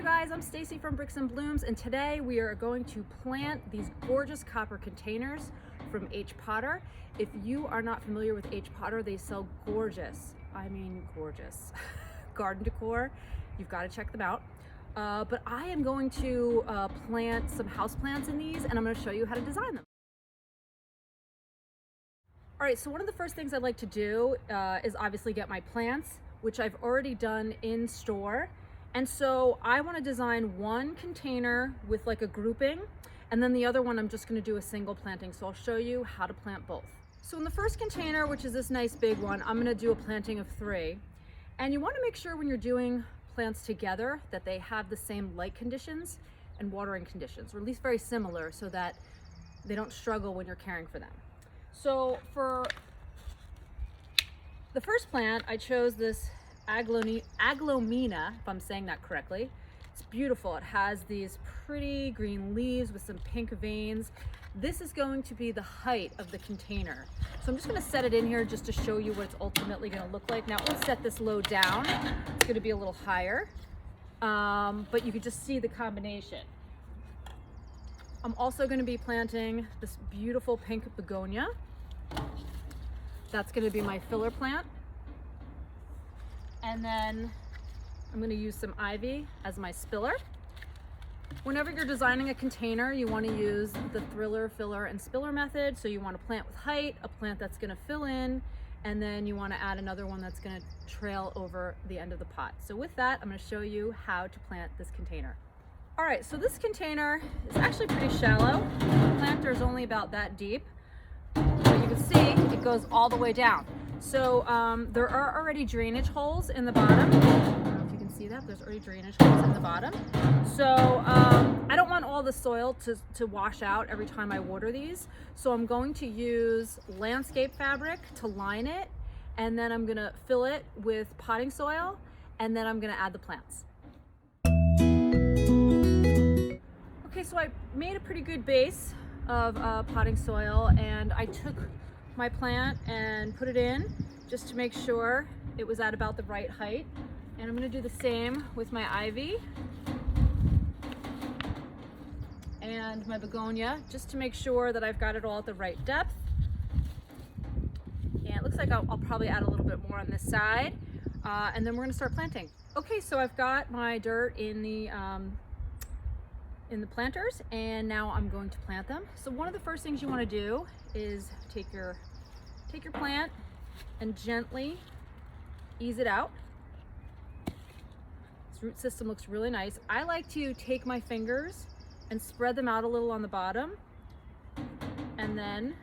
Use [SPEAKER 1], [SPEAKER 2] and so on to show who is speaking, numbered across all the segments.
[SPEAKER 1] guys, I'm Stacy from Bricks and Blooms, and today we are going to plant these gorgeous copper containers from H. Potter. If you are not familiar with H. Potter, they sell gorgeous, I mean gorgeous, garden decor. You've got to check them out. But I am going to plant some house plants in these, and I'm going to show you how to design them. All right, so one of the first things I'd like to do is obviously get my plants, which I've already done in store. And so I want to design one container with like a grouping, and then the other one I'm just going to do a single planting. So I'll show you how to plant both. So in the first container, which is this nice big one, I'm going to do a planting of 3. And you want to make sure when you're doing plants together that they have the same light conditions and watering conditions, or at least very similar, so that they don't struggle when you're caring for them. So for the first plant, I chose this Aglomena, if I'm saying that correctly. It's beautiful. It has these pretty green leaves with some pink veins. This is going to be the height of the container. So I'm just going to set it in here just to show you what it's ultimately going to look like. Now, let's set this low down. It's going to be a little higher, but you can just see the combination. I'm also going to be planting this beautiful pink begonia. That's going to be my filler plant. And then I'm going to use some ivy as my spiller. Whenever you're designing a container, you want to use the thriller, filler, and spiller method. So you want to plant with height, a plant that's going to fill in, and then you want to add another one that's going to trail over the end of the pot. So with that, I'm going to show you how to plant this container. All right, so this container is actually pretty shallow. The planter is only about that deep. But you can see it goes all the way down. So there are already drainage holes in the bottom. I don't know if you can see that. There's already drainage holes in the bottom. So I don't want all the soil to wash out every time I water these. So I'm going to use landscape fabric to line it. And then I'm going to fill it with potting soil. And then I'm going to add the plants. Okay, so I made a pretty good base of potting soil, and I took my plant and put it in just to make sure it was at about the right height. And I'm going to do the same with my ivy and my begonia, just to make sure that I've got it all at the right depth. And it looks like I'll probably add a little bit more on this side, and then we're going to start planting. Okay, so I've got my dirt in the planters, and now I'm going to plant them. So one of the first things you want to do is take your plant and gently ease it out. Its root system looks really nice. I like to take my fingers and spread them out a little on the bottom, and then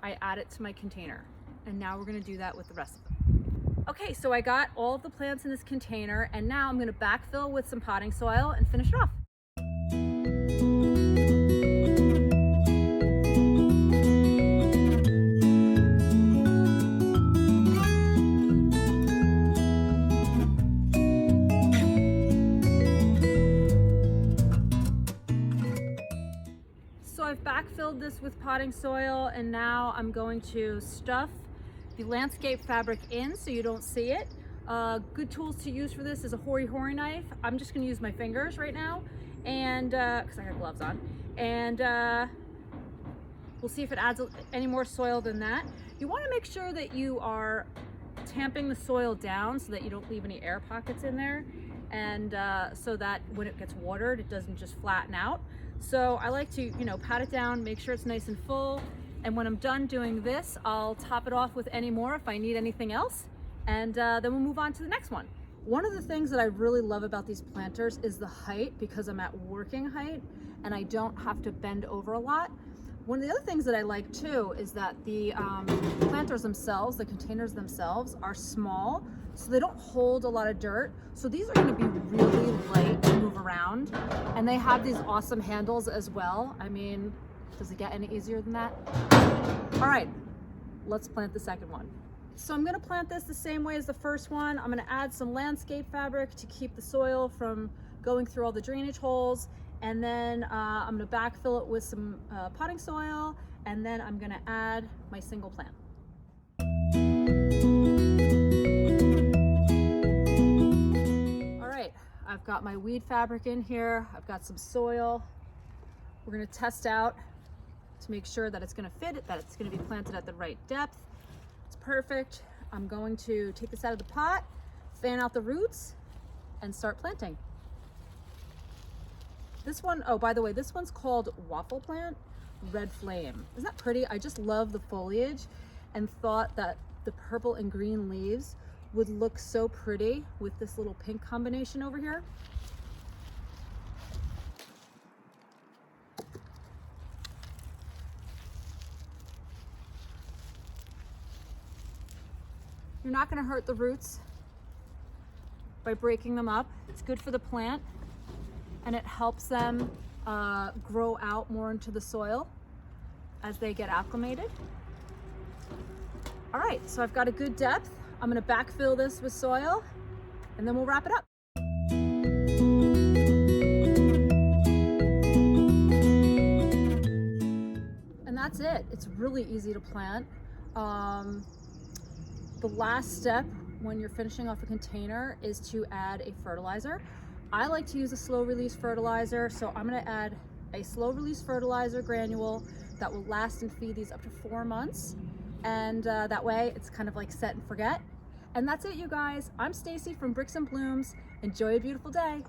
[SPEAKER 1] I add it to my container. And now we're going to do that with the rest of them. Okay, so I got all of the plants in this container, and now I'm going to backfill with some potting soil and finish it off. So I've backfilled this with potting soil, and now I'm going to stuff the landscape fabric in so you don't see it. Good tools to use for this is a hori-hori knife. I'm just going to use my fingers right now, and because I got gloves on, and we'll see if it adds any more soil than that. You want to make sure that you are tamping the soil down so that you don't leave any air pockets in there, and so that when it gets watered, it doesn't just flatten out. So I like to, pat it down, make sure it's nice and full, and when I'm done doing this, I'll top it off with any more if I need anything else, and then we'll move on to the next one. One of the things that I really love about these planters is the height, because I'm at working height and I don't have to bend over a lot. One of the other things that I like too is that the planters themselves, the containers themselves, are small, so they don't hold a lot of dirt. So these are going to be really light to move around, and they have these awesome handles as well. I mean, does it get any easier than that? All right, let's plant the second one. So I'm going to plant this the same way as the first one. I'm going to add some landscape fabric to keep the soil from going through all the drainage holes, and then I'm going to backfill it with some potting soil, and then I'm going to add my single plant. All right, I've got my weed fabric in here. I've got some soil. We're gonna test out to make sure that it's gonna fit, that it's gonna be planted at the right depth. It's perfect. I'm going to take this out of the pot, fan out the roots, and start planting. This one, oh, by the way, this one's called Waffle Plant Red Flame. Isn't that pretty? I just love the foliage and thought that the purple and green leaves would look so pretty with this little pink combination over here. You're not going to hurt the roots by breaking them up. It's good for the plant and it helps them grow out more into the soil as they get acclimated. All right, so I've got a good depth. I'm gonna backfill this with soil and then we'll wrap it up. And that's it. It's really easy to plant. The last step when you're finishing off a container is to add a fertilizer. I like to use a slow release fertilizer, so I'm gonna add a slow release fertilizer granule that will last and feed these up to 4 months. And that way it's kind of like set and forget. And that's it, you guys. I'm Stacy from Bricks and Blooms. Enjoy a beautiful day.